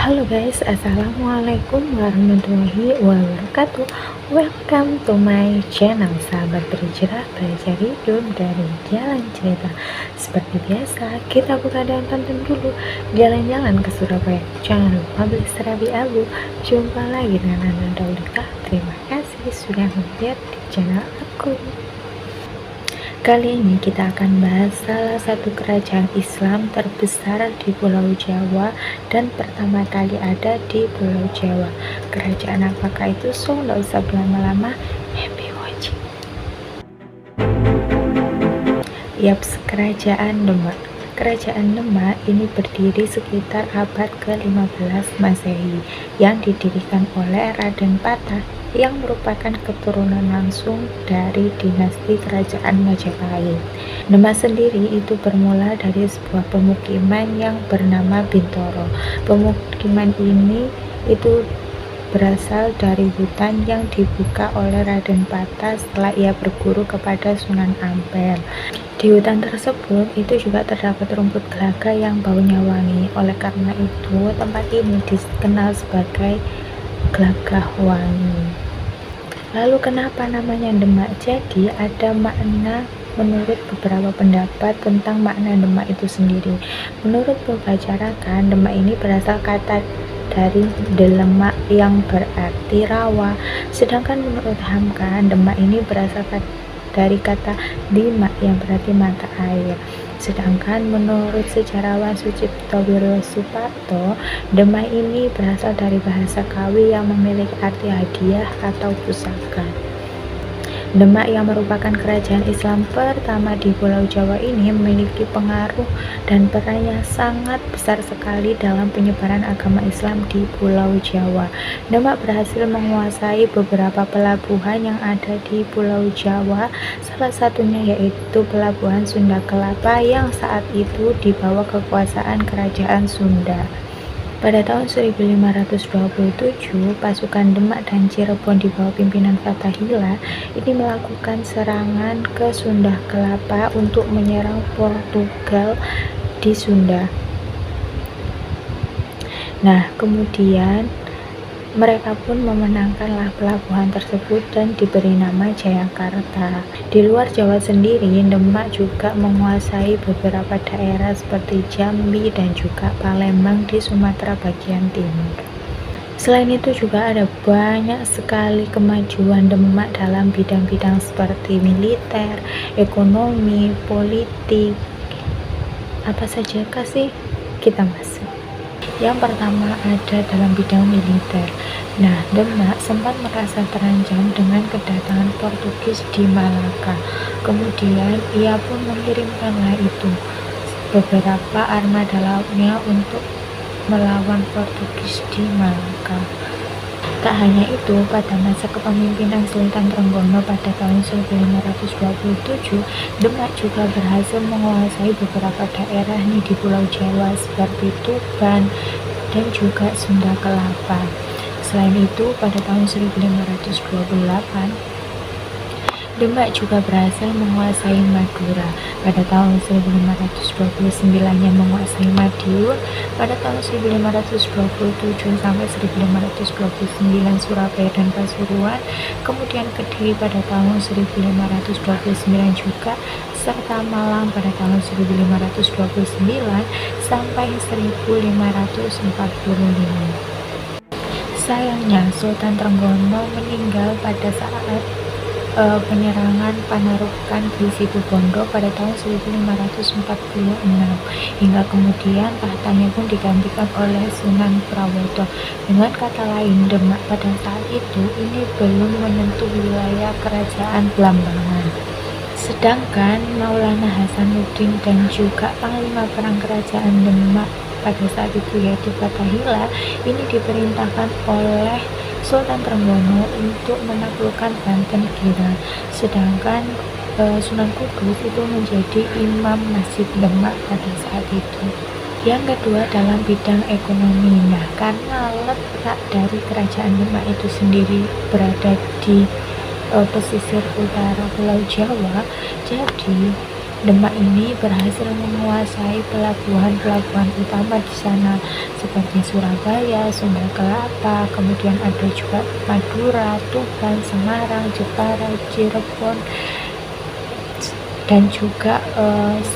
Halo guys, assalamualaikum warahmatullahi wabarakatuh. Welcome to my channel, sahabat berhijrah belajar hidup dari jalan cerita. Seperti biasa, kita buka dan tonton dulu jalan-jalan ke Surabaya. Jangan lupa beli serabi abu. Jumpa lagi dengan Anda Daulika. Terima kasih sudah melihat di channel aku. Kali ini kita akan bahas salah satu kerajaan Islam terbesar di Pulau Jawa dan pertama kali ada di Pulau Jawa. Kerajaan apakah itu? So, nggak usah berlama-lama, happy watching. Yaps, Kerajaan Demak. Kerajaan Demak ini berdiri sekitar abad ke-15 Masehi yang didirikan oleh Raden Patah yang merupakan keturunan langsung dari dinasti Kerajaan Majapahit. Demak sendiri itu bermula dari sebuah pemukiman yang bernama Bintoro. Pemukiman ini itu berasal dari hutan yang dibuka oleh Raden Patah setelah ia berguru kepada Sunan Ampel. Di hutan tersebut itu juga terdapat rumput gelaga yang baunya wangi. Oleh karena itu, tempat ini dikenal sebagai Gelagah Wangi. Lalu kenapa namanya Demak? Jadi ada makna menurut beberapa pendapat tentang makna Demak itu sendiri. Menurut Pembacarakan, Demak ini berasal kata dari Delemak yang berarti rawa. Sedangkan menurut Hamka, Demak ini berasal dari kata Dimak yang berarti mata air. Sedangkan menurut sejarawan Sucipto Wiryosuparto, Demak ini berasal dari bahasa Kawi yang memiliki arti hadiah atau pusaka. Demak yang merupakan kerajaan Islam pertama di Pulau Jawa ini memiliki pengaruh dan peran yang sangat besar sekali dalam penyebaran agama Islam di Pulau Jawa. Demak berhasil menguasai beberapa pelabuhan yang ada di Pulau Jawa, salah satunya yaitu Pelabuhan Sunda Kelapa yang saat itu di bawah kekuasaan Kerajaan Sunda. Pada tahun 1527, pasukan Demak dan Cirebon di bawah pimpinan Fathahillah ini melakukan serangan ke Sunda Kelapa untuk menyerang Portugal di Sunda. Nah, kemudian mereka pun memenangkanlah pelabuhan tersebut dan diberi nama Jayakarta. Di luar Jawa sendiri, Demak juga menguasai beberapa daerah seperti Jambi dan juga Palembang di Sumatera bagian timur. Selain itu juga ada banyak sekali kemajuan Demak dalam bidang-bidang seperti militer, ekonomi, politik. Apa saja sih? Kita masuk. Yang pertama ada dalam bidang militer. Nah, Demak sempat merasa terancam dengan kedatangan Portugis di Malaka. Kemudian ia pun mengirimkanlah itu beberapa armada lautnya untuk melawan Portugis di Malaka. Tak hanya itu, pada masa kepemimpinan Sultan Trenggono pada tahun 1527, Demak juga berhasil menguasai beberapa daerah di Pulau Jawa seperti Tuban dan juga Sunda Kelapa. Selain itu, pada tahun 1528, Demak juga berhasil menguasai Madura. Pada tahun 1529-nya menguasai Madiun. Pada tahun 1527 sampai 1529 Surabaya dan Pasuruan. Kemudian Kediri pada tahun 1529 juga, serta Malang pada tahun 1529 sampai 1545. Sayangnya Sultan Trenggono meninggal pada saat penyerangan Panarukan di Situbondo pada tahun 1546, hingga kemudian tahtanya pun digantikan oleh Sunan Prawoto. Dengan kata lain, Demak pada saat itu ini belum menyentuh wilayah kerajaan Blambangan. Sedangkan Maulana Hasanuddin dan juga Panglima Perang Kerajaan Demak pada saat itu yaitu Fathahillah ini diperintahkan oleh Sultan Trenggono untuk menaklukkan Banten Gira. Sedangkan Sunan Kudus itu menjadi imam Masjid Demak pada saat itu. Yang kedua dalam bidang ekonomi. Nah, karena letak dari kerajaan Demak itu sendiri berada di pesisir utara Pulau Jawa, jadi Demak ini berhasil menguasai pelabuhan-pelabuhan utama di sana seperti Surabaya, Sunda Kelapa, kemudian ada juga Madura, Tuban, Semarang, Jepara, Cirebon, dan juga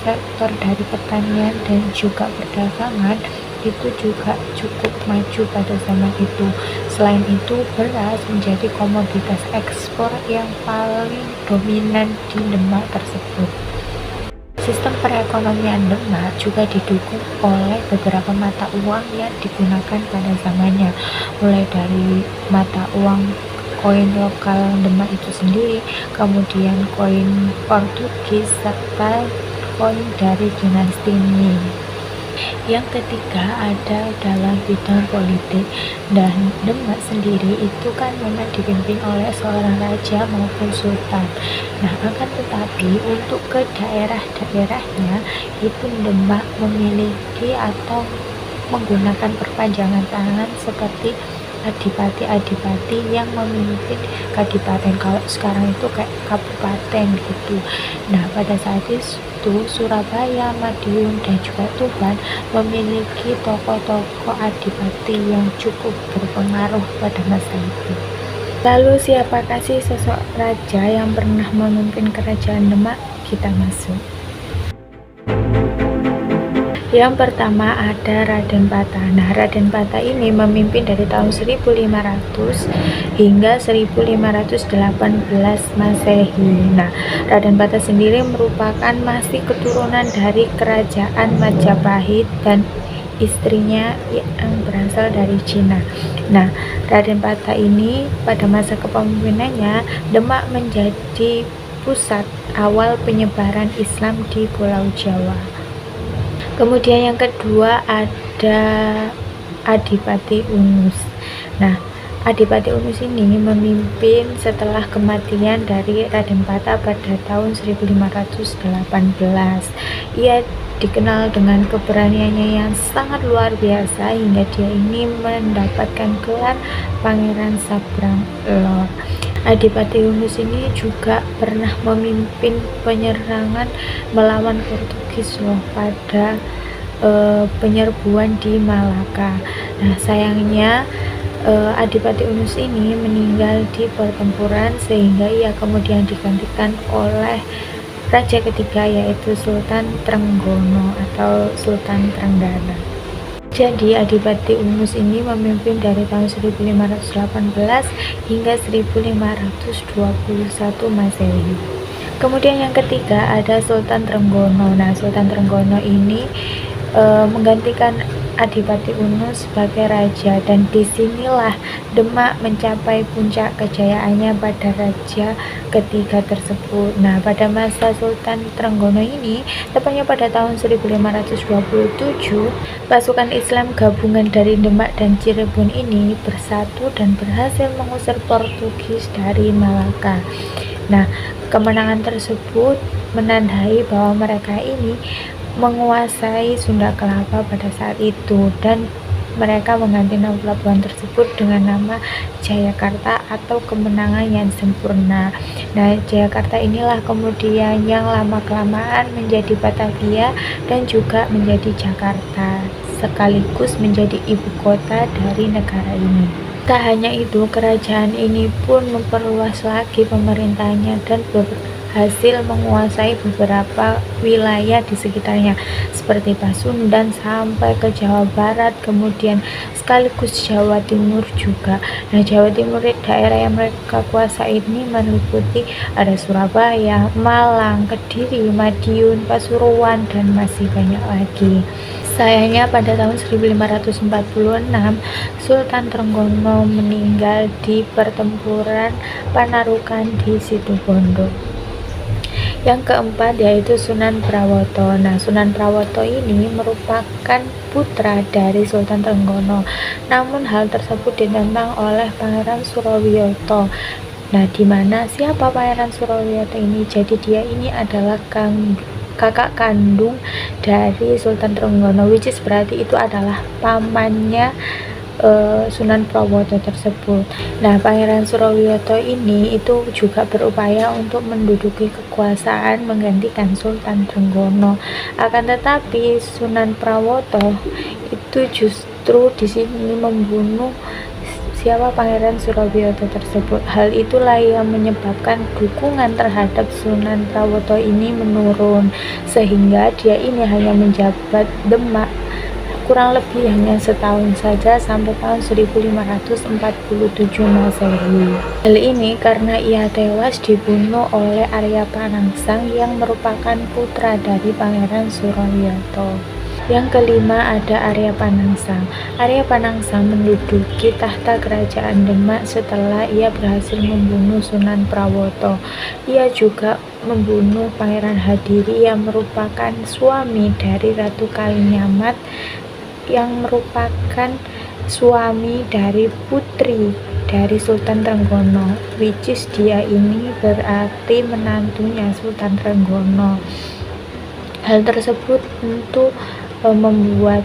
sektor dari pertanian dan juga perdagangan itu juga cukup maju pada zaman itu. Selain itu, beras menjadi komoditas ekspor yang paling dominan di Demak tersebut. Sistem perekonomian Demak juga didukung oleh beberapa mata uang yang digunakan pada zamannya, mulai dari mata uang koin lokal Demak itu sendiri, kemudian koin Portugis, serta koin dari dinasti Ming. Yang ketiga ada dalam bidang politik, dan Demak sendiri itu kan memang dipimpin oleh seorang raja maupun sultan. Nah, akan tetapi untuk ke daerah-daerahnya itu Demak memiliki atau menggunakan perpanjangan tangan seperti adipati-adipati yang memimpin kadipaten. Kalau sekarang itu kayak kabupaten gitu. Nah, pada saat itu Surabaya, Madiun, dan juga Tuban memiliki tokoh-tokoh adipati yang cukup berpengaruh pada masa itu. Lalu siapakah sih sosok raja yang pernah memimpin kerajaan Demak? Kita masuk. Yang pertama ada Raden Patah. Nah, Raden Patah ini memimpin dari tahun 1500 hingga 1518 Masehi. Nah, Raden Patah sendiri merupakan masih keturunan dari kerajaan Majapahit dan istrinya yang berasal dari Cina. Nah, Raden Patah ini pada masa kepemimpinannya Demak menjadi pusat awal penyebaran Islam di Pulau Jawa. Kemudian yang kedua ada Adipati Unus. Nah, Adipati Unus ini memimpin setelah kematian dari Raden Patah pada tahun 1518. Ia dikenal dengan keberaniannya yang sangat luar biasa hingga dia ini mendapatkan gelar Pangeran Sabrang Lor. Adipati Unus ini juga pernah memimpin penyerangan melawan Portugis loh pada penyerbuan di Malaka. Nah, sayangnya Adipati Unus ini meninggal di pertempuran sehingga ia kemudian digantikan oleh raja ketiga, yaitu Sultan Trenggono atau Sultan Trenggana. Jadi Adipati Unus ini memimpin dari tahun 1518 hingga 1521 Masehi. Kemudian yang ketiga ada Sultan Trenggono. Nah, Sultan Trenggono ini menggantikan Adipati Unus sebagai raja, dan disinilah Demak mencapai puncak kejayaannya pada raja ketiga tersebut. Nah, pada masa Sultan Trenggono ini, tepatnya pada tahun 1527, pasukan Islam gabungan dari Demak dan Cirebon ini bersatu dan berhasil mengusir Portugis dari Malaka. Nah, kemenangan tersebut menandai bahwa mereka ini menguasai Sunda Kelapa pada saat itu, dan mereka mengganti nama pelabuhan tersebut dengan nama Jayakarta atau kemenangan yang sempurna. Nah, Jayakarta inilah kemudian yang lama-kelamaan menjadi Batavia dan juga menjadi Jakarta, sekaligus menjadi ibu kota dari negara ini. Tak hanya itu, kerajaan ini pun memperluas lagi pemerintahnya dan berhasil menguasai beberapa wilayah di sekitarnya seperti Pasundan sampai ke Jawa Barat, kemudian sekaligus Jawa Timur juga. Nah, Jawa Timur daerah yang mereka kuasai ini meliputi ada Surabaya, Malang, Kediri, Madiun, Pasuruan, dan masih banyak lagi. Sayangnya pada tahun 1546 Sultan Trenggono meninggal di pertempuran Panarukan di Situbondo. Yang keempat yaitu Sunan Prawoto. Nah, Sunan Prawoto ini merupakan putra dari Sultan Trenggono. Namun hal tersebut ditentang oleh Pangeran Surowiyoto. Nah, di mana siapa Pangeran Surowiyoto ini? Jadi dia ini adalah kakak kandung dari Sultan Trenggono, which is berarti itu adalah pamannya Sunan Prawoto tersebut. Nah, Pangeran Surowiyoto ini itu juga berupaya untuk menduduki kekuasaan menggantikan Sultan Trenggono. Akan tetapi Sunan Prawoto itu justru di sini membunuh siapa Pangeran Surowiyoto tersebut. Hal itulah yang menyebabkan dukungan terhadap Sunan Prawoto ini menurun, sehingga dia ini hanya menjabat Demak kurang lebih hanya setahun saja sampai tahun 1547 Masehi. Hal ini karena ia tewas dibunuh oleh Arya Panangsang yang merupakan putra dari Pangeran Surowiyoto. Yang kelima ada Arya Panangsang. Arya Panangsang menduduki tahta kerajaan Demak setelah ia berhasil membunuh Sunan Prawoto. Ia juga membunuh Pangeran Hadiri yang merupakan suami dari Ratu Kalinyamat, yang merupakan suami dari putri dari Sultan Trenggono, which is dia ini berarti menantunya Sultan Trenggono. Hal tersebut tentu membuat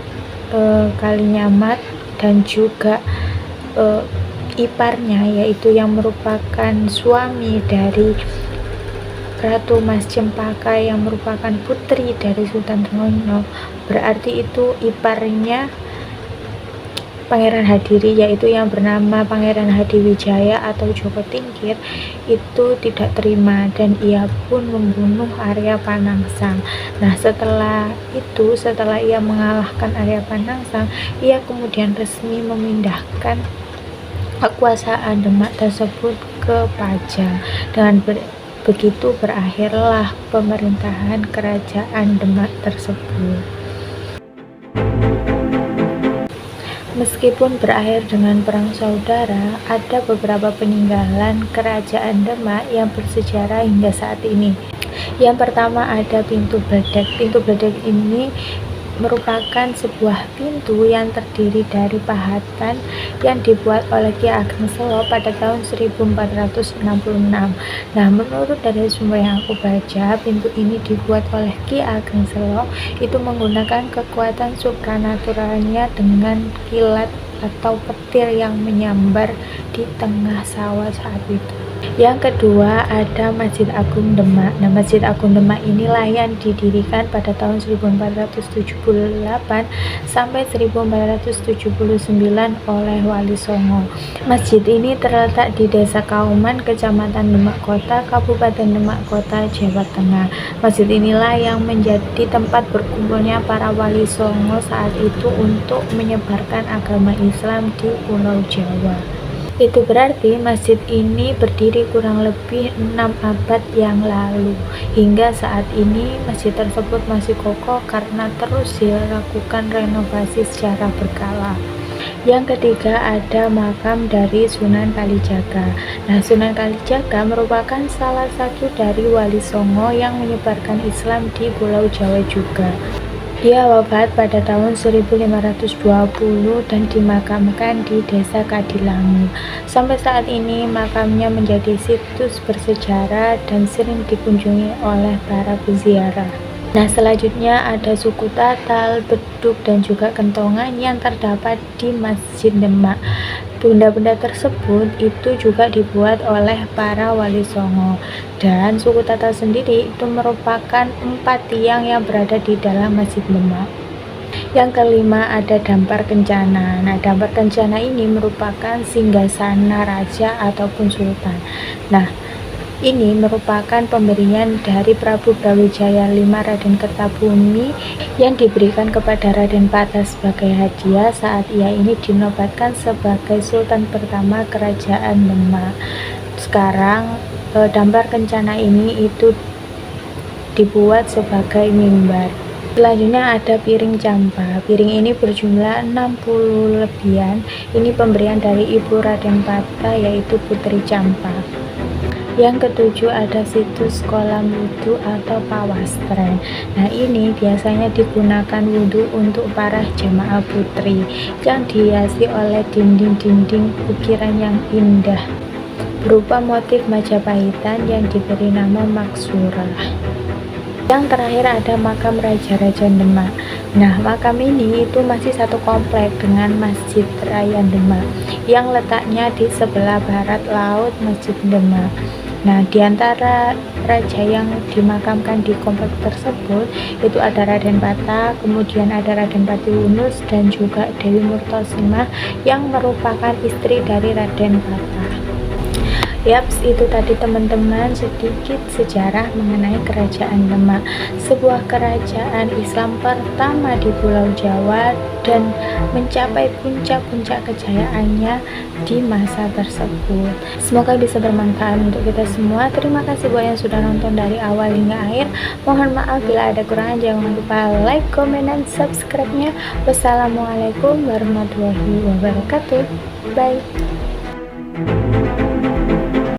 Kalinyamat dan juga iparnya, yaitu yang merupakan suami dari Ratu Mas Cempaka yang merupakan putri dari Sultan Trenggono, berarti itu iparnya Pangeran Hadiri, yaitu yang bernama Pangeran Hadiwijaya atau Joko Tingkir, itu tidak terima dan ia pun membunuh Arya Panangsang. Nah, setelah ia mengalahkan Arya Panangsang, ia kemudian resmi memindahkan kekuasaan Demak tersebut ke Pajang. Dengan begitu berakhirlah pemerintahan kerajaan Demak tersebut. Meskipun berakhir dengan perang saudara, ada beberapa peninggalan kerajaan Demak yang bersejarah hingga saat ini. Yang pertama ada Pintu Bledek. Pintu Bledek ini merupakan sebuah pintu yang terdiri dari pahatan yang dibuat oleh Ki Ageng Selo pada tahun 1466. Nah, menurut dari sumber yang aku baca, pintu ini dibuat oleh Ki Ageng Selo itu menggunakan kekuatan supranaturalnya dengan kilat atau petir yang menyambar di tengah sawah saat itu. Yang kedua ada Masjid Agung Demak. Nah, Masjid Agung Demak inilah yang didirikan pada tahun 1478 sampai 1479 oleh Wali Songo. Masjid ini terletak di Desa Kauman, Kecamatan Demak Kota, Kabupaten Demak Kota, Jawa Tengah. Masjid inilah yang menjadi tempat berkumpulnya para Wali Songo saat itu untuk menyebarkan agama Islam di Pulau Jawa. Itu berarti masjid ini berdiri kurang lebih 6 abad yang lalu. Hingga saat ini masjid tersebut masih kokoh karena terus dilakukan renovasi secara berkala. Yang ketiga ada makam dari Sunan Kalijaga. Nah, Sunan Kalijaga merupakan salah satu dari Wali Songo yang menyebarkan Islam di Pulau Jawa juga. Dia wafat pada tahun 1520 dan dimakamkan di Desa Kadilangu. Sampai saat ini makamnya menjadi situs bersejarah dan sering dikunjungi oleh para peziarah. Nah, selanjutnya ada suku Tatal, Beduk, dan juga Kentongan yang terdapat di Masjid Demak. Benda-benda tersebut itu juga dibuat oleh para Wali Songo, dan suku Tatal sendiri itu merupakan 4 tiang yang berada di dalam Masjid Demak. Yang kelima ada Dampar Kencana. Nah, Dampar Kencana ini merupakan singgasana raja ataupun sultan. Nah, ini merupakan pemberian dari Prabu Brawijaya V Raden Kertabumi yang diberikan kepada Raden Patah sebagai hadiah saat ia ini dinobatkan sebagai Sultan pertama Kerajaan Demak. Sekarang Dampar Kencana ini itu dibuat sebagai mimbar. Selanjutnya ada piring campa. Piring ini berjumlah 60 lebihan. Ini pemberian dari ibu Raden Patah, yaitu Putri Campa. Yang ketujuh ada situs kolam wudhu atau pawastren. Nah, ini biasanya digunakan wudhu untuk para jamaah putri yang dihiasi oleh dinding-dinding ukiran yang indah berupa motif Majapahitan yang diberi nama Maksurah. Yang terakhir ada makam Raja-Raja Demak. Nah, makam ini itu masih satu komplek dengan Masjid Raya Demak yang letaknya di sebelah barat laut Masjid Demak. Nah, di antara raja yang dimakamkan di komplek tersebut itu ada Raden Patah, kemudian ada Raden Patiunus dan juga Dewi Murtosimah yang merupakan istri dari Raden Patah. Yaps, itu tadi teman-teman sedikit sejarah mengenai Kerajaan Demak, sebuah kerajaan Islam pertama di Pulau Jawa dan mencapai puncak-puncak kejayaannya di masa tersebut. Semoga bisa bermanfaat untuk kita semua. Terima kasih buat yang sudah nonton dari awal hingga akhir. Mohon maaf bila ada kekurangan, jangan lupa like, comment, dan subscribe-nya. Wassalamualaikum warahmatullahi wabarakatuh. Bye.